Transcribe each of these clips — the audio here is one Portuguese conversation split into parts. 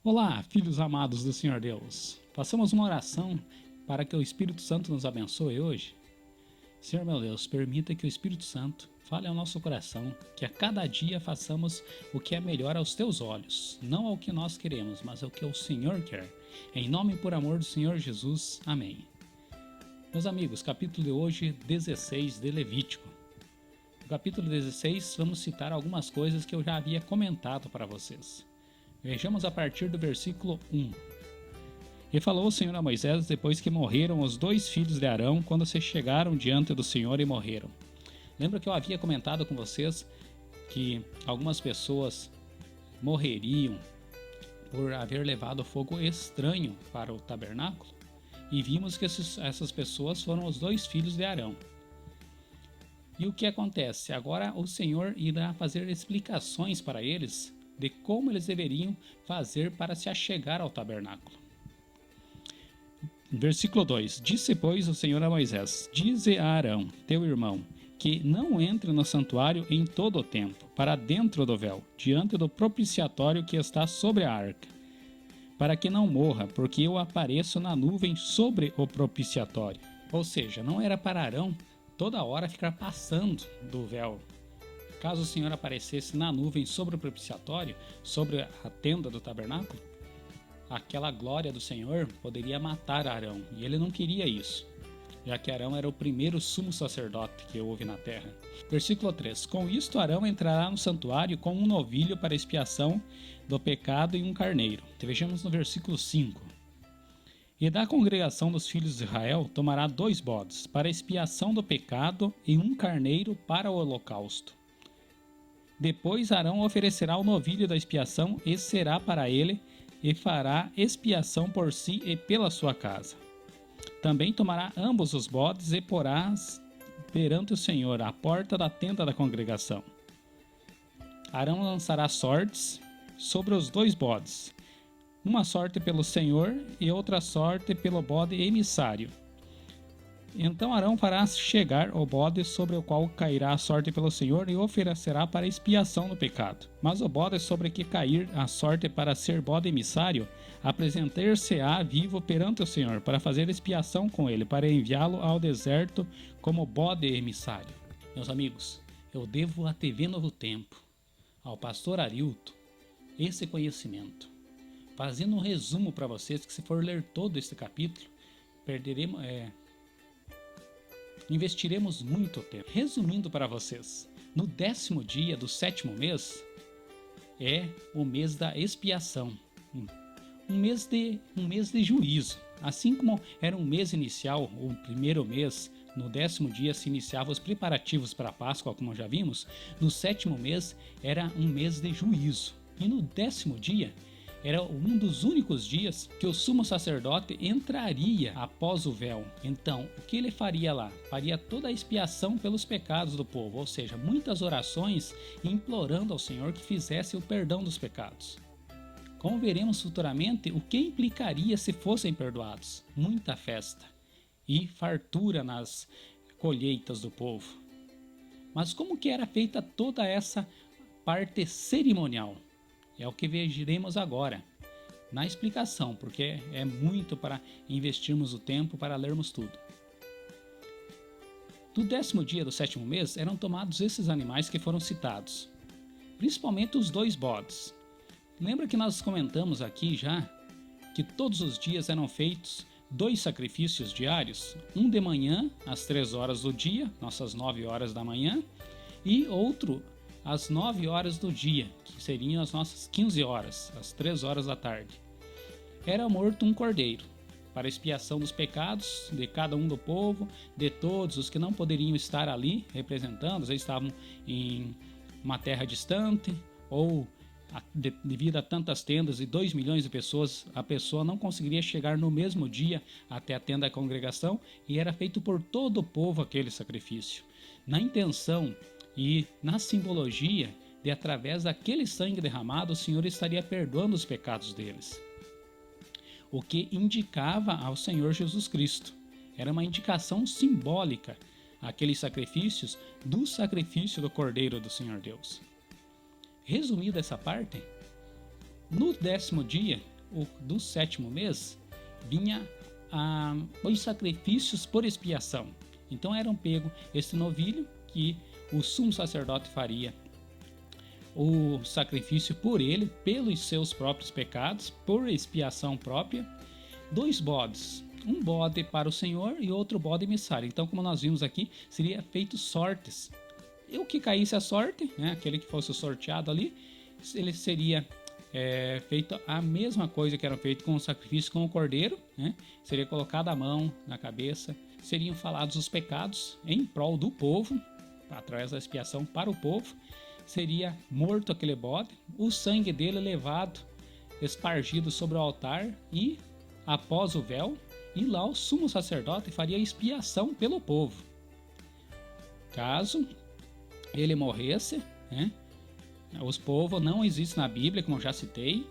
Olá, filhos amados do Senhor Deus. Façamos uma oração para que o Espírito Santo nos abençoe hoje. Senhor meu Deus, permita que o Espírito Santo fale ao nosso coração, que a cada dia façamos o que é melhor aos teus olhos, não ao que nós queremos, mas ao que o Senhor quer. Em nome e por amor do Senhor Jesus. Amém. Meus amigos, capítulo de hoje 16 de Levítico. No capítulo 16, vamos citar algumas coisas que eu já havia comentado para vocês. Vejamos a partir do versículo 1. E falou o Senhor a Moisés depois que morreram os dois filhos de Arão, quando se chegaram diante do Senhor e morreram. Lembra que eu havia comentado com vocês que algumas pessoas morreriam por haver levado fogo estranho para o tabernáculo? E vimos que essas pessoas foram os dois filhos de Arão. E o que acontece? Agora o Senhor irá fazer explicações para eles de como eles deveriam fazer para se achegar ao tabernáculo. Versículo 2: Disse, pois, o Senhor a Moisés: Dize a Arão, teu irmão, que não entre no santuário em todo o tempo, para dentro do véu, diante do propiciatório que está sobre a arca, para que não morra, porque eu apareço na nuvem sobre o propiciatório. Ou seja, não era para Arão toda hora ficar passando do véu. Caso o Senhor aparecesse na nuvem sobre o propiciatório, sobre a tenda do tabernáculo, aquela glória do Senhor poderia matar Arão, e ele não queria isso, já que Arão era o primeiro sumo sacerdote que houve na terra. Versículo 3: Com isto Arão entrará no santuário com um novilho para expiação do pecado e um carneiro. Vejamos no versículo 5. E da congregação dos filhos de Israel tomará 2 bodes para expiação do pecado e um carneiro para o holocausto. Depois Arão oferecerá o novilho da expiação e será para ele, e fará expiação por si e pela sua casa. Também tomará ambos os bodes e porás perante o Senhor à porta da tenda da congregação. Arão lançará sortes sobre os 2 bodes, uma sorte pelo Senhor e outra sorte pelo bode emissário. Então Arão fará chegar o bode sobre o qual cairá a sorte pelo Senhor e oferecerá para expiação do pecado. Mas o bode sobre que cair a sorte para ser bode emissário, apresentar-se-á vivo perante o Senhor, para fazer expiação com ele, para enviá-lo ao deserto como bode emissário. Meus amigos, eu devo à TV Novo Tempo, ao pastor Arilton, esse conhecimento. Fazendo um resumo para vocês, que se for ler todo este capítulo, investiremos muito tempo. Resumindo para vocês, no 10º dia do 7º mês é o mês da expiação, um mês de juízo. Assim como era um mês inicial, o primeiro mês, no 10º dia se iniciavam os preparativos para a Páscoa, como já vimos, no 7º mês era um mês de juízo. E no 10º dia era um dos únicos dias que o sumo sacerdote entraria após o véu. Então, o que ele faria lá? Faria toda a expiação pelos pecados do povo, ou seja, muitas orações implorando ao Senhor que fizesse o perdão dos pecados. Como veremos futuramente, o que implicaria se fossem perdoados? Muita festa e fartura nas colheitas do povo. Mas como que era feita toda essa parte cerimonial? É o que veremos agora, na explicação, porque é muito para investirmos o tempo para lermos tudo. No 10º dia do 7º mês eram tomados esses animais que foram citados, principalmente os 2 bodes. Lembra que nós comentamos aqui já que todos os dias eram feitos 2 sacrifícios diários, um de manhã às 3 horas do dia, nossas 9 horas da manhã, e outro às 9 horas do dia, que seriam as nossas 15 horas, às 3 horas da tarde. Era morto um cordeiro, para expiação dos pecados de cada um do povo, de todos os que não poderiam estar ali representando, eles estavam em uma terra distante, ou devido a tantas tendas e 2 milhões de pessoas, a pessoa não conseguiria chegar no mesmo dia até a tenda da congregação, e era feito por todo o povo aquele sacrifício, na intenção e na simbologia de, através daquele sangue derramado, o Senhor estaria perdoando os pecados deles. O que indicava ao Senhor Jesus Cristo. Era uma indicação simbólica, aqueles sacrifícios, do sacrifício do Cordeiro do Senhor Deus. Resumida essa parte, no 10º dia, do 7º mês, vinha os sacrifícios por expiação. Então eram pego esse novilho que o sumo sacerdote faria o sacrifício por ele, pelos seus próprios pecados, por expiação própria, 2 bodes, um bode para o Senhor e outro bode emissário. Então, como nós vimos aqui, seria feito sortes. E o que caísse a sorte, né, aquele que fosse sorteado ali, ele seria feito a mesma coisa que era feito com o sacrifício com o cordeiro, né? Seria colocada a mão na cabeça, seriam falados os pecados em prol do povo, através da expiação para o povo, seria morto aquele bode, o sangue dele levado, espargido sobre o altar e após o véu, e lá o sumo sacerdote faria expiação pelo povo. Caso ele morresse, né? Os povos não existem na Bíblia, como eu já citei,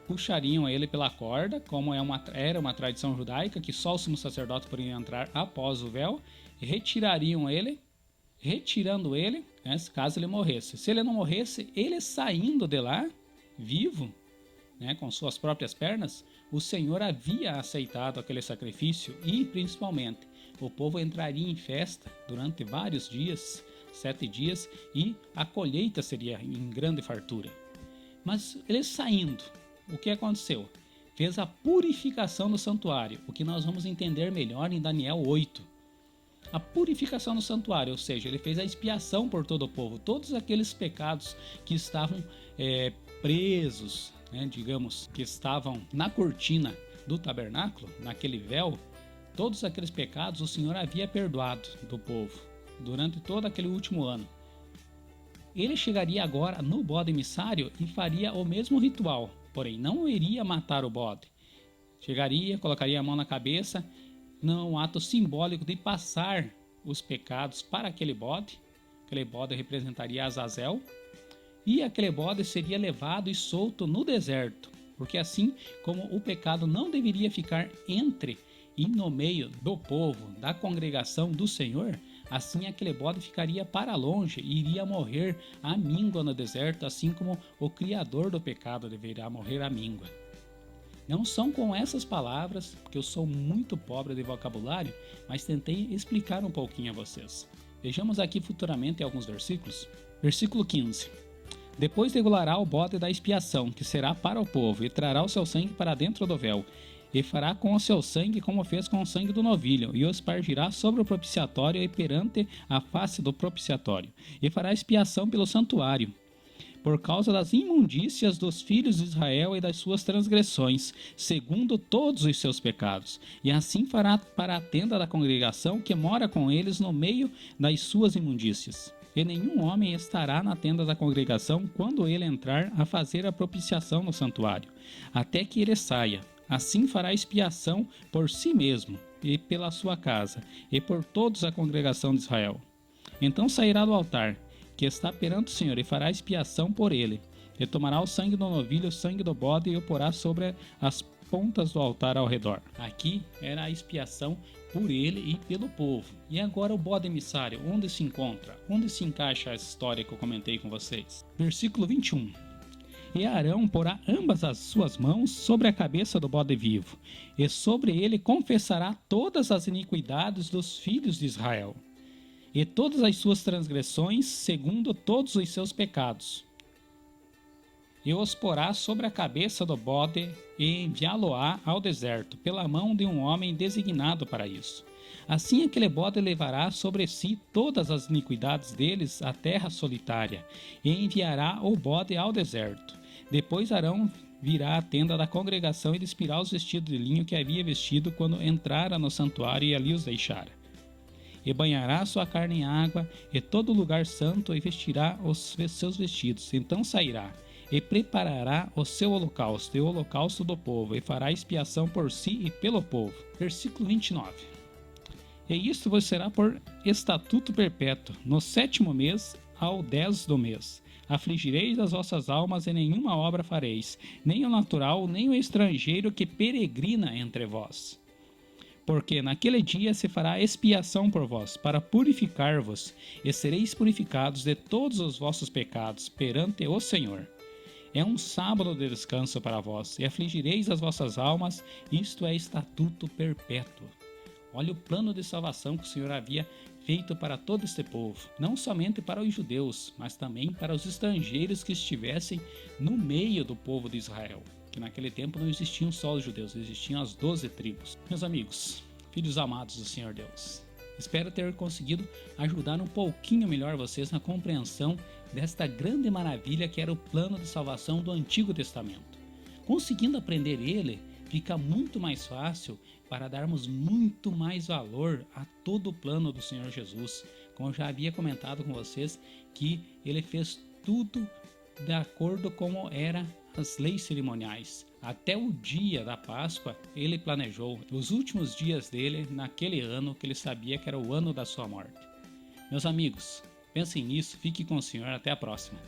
puxariam ele pela corda, como era uma tradição judaica, que só o sumo sacerdote poderia entrar após o véu, e retirando ele, né, caso ele morresse. Se ele não morresse, ele saindo de lá, vivo, né, com suas próprias pernas, o Senhor havia aceitado aquele sacrifício e, principalmente, o povo entraria em festa durante vários dias, 7 dias, e a colheita seria em grande fartura. Mas ele saindo, o que aconteceu? Fez a purificação do santuário, o que nós vamos entender melhor em Daniel 8. A purificação do santuário, ou seja, ele fez a expiação por todo o povo. Todos aqueles pecados que estavam presos, né, digamos, que estavam na cortina do tabernáculo, naquele véu, todos aqueles pecados o Senhor havia perdoado do povo durante todo aquele último ano. Ele chegaria agora no bode emissário e faria o mesmo ritual, porém não iria matar o bode. Chegaria, colocaria a mão na cabeça, num ato simbólico de passar os pecados para aquele bode. Aquele bode representaria Azazel, e aquele bode seria levado e solto no deserto, porque assim como o pecado não deveria ficar entre e no meio do povo, da congregação do Senhor, assim aquele bode ficaria para longe e iria morrer à míngua no deserto, assim como o criador do pecado deverá morrer à míngua. Não são com essas palavras, porque eu sou muito pobre de vocabulário, mas tentei explicar um pouquinho a vocês. Vejamos aqui futuramente alguns versículos. Versículo 15. Depois regulará o bode da expiação, que será para o povo, e trará o seu sangue para dentro do véu, e fará com o seu sangue como fez com o sangue do novilho, e o espargirá sobre o propiciatório e perante a face do propiciatório, e fará expiação pelo santuário, por causa das imundícias dos filhos de Israel e das suas transgressões, segundo todos os seus pecados. E assim fará para a tenda da congregação que mora com eles no meio das suas imundícias. E nenhum homem estará na tenda da congregação quando ele entrar a fazer a propiciação no santuário, até que ele saia. Assim fará expiação por si mesmo, e pela sua casa, e por todos a congregação de Israel. Então sairá do altar, que está perante o Senhor, e fará expiação por ele. E tomará o sangue do novilho, o sangue do bode, e o porá sobre as pontas do altar ao redor. Aqui era a expiação por ele e pelo povo. E agora o bode emissário, onde se encontra? Onde se encaixa essa história que eu comentei com vocês? Versículo 21. E Arão porá ambas as suas mãos sobre a cabeça do bode vivo, e sobre ele confessará todas as iniquidades dos filhos de Israel, e todas as suas transgressões, segundo todos os seus pecados. E os porá sobre a cabeça do bode, e enviá-lo-á ao deserto, pela mão de um homem designado para isso. Assim aquele bode levará sobre si todas as iniquidades deles à terra solitária, e enviará o bode ao deserto. Depois Arão virá à tenda da congregação e despirá os vestidos de linho que havia vestido quando entrara no santuário e ali os deixara. E banhará sua carne em água, e todo o lugar santo, e vestirá os seus vestidos. Então sairá, e preparará o seu holocausto, e o holocausto do povo, e fará expiação por si e pelo povo. Versículo 29. E isto vos será por estatuto perpétuo, no 7º mês, ao 10 do mês. Afligireis as vossas almas, e nenhuma obra fareis, nem o natural, nem o estrangeiro que peregrina entre vós. Porque naquele dia se fará expiação por vós, para purificar-vos, e sereis purificados de todos os vossos pecados perante o Senhor. É um sábado de descanso para vós, e afligireis as vossas almas, isto é estatuto perpétuo. Olha o plano de salvação que o Senhor havia feito para todo este povo, não somente para os judeus, mas também para os estrangeiros que estivessem no meio do povo de Israel, que naquele tempo não existiam só os judeus, existiam as 12 tribos. Meus amigos, filhos amados do Senhor Deus, espero ter conseguido ajudar um pouquinho melhor vocês na compreensão desta grande maravilha que era o plano de salvação do Antigo Testamento. Conseguindo aprender ele, fica muito mais fácil para darmos muito mais valor a todo o plano do Senhor Jesus. Como eu já havia comentado com vocês, que ele fez tudo de acordo com eram as leis cerimoniais. Até o dia da Páscoa, ele planejou os últimos dias dele naquele ano que ele sabia que era o ano da sua morte. Meus amigos, pensem nisso, fique com o Senhor, até a próxima.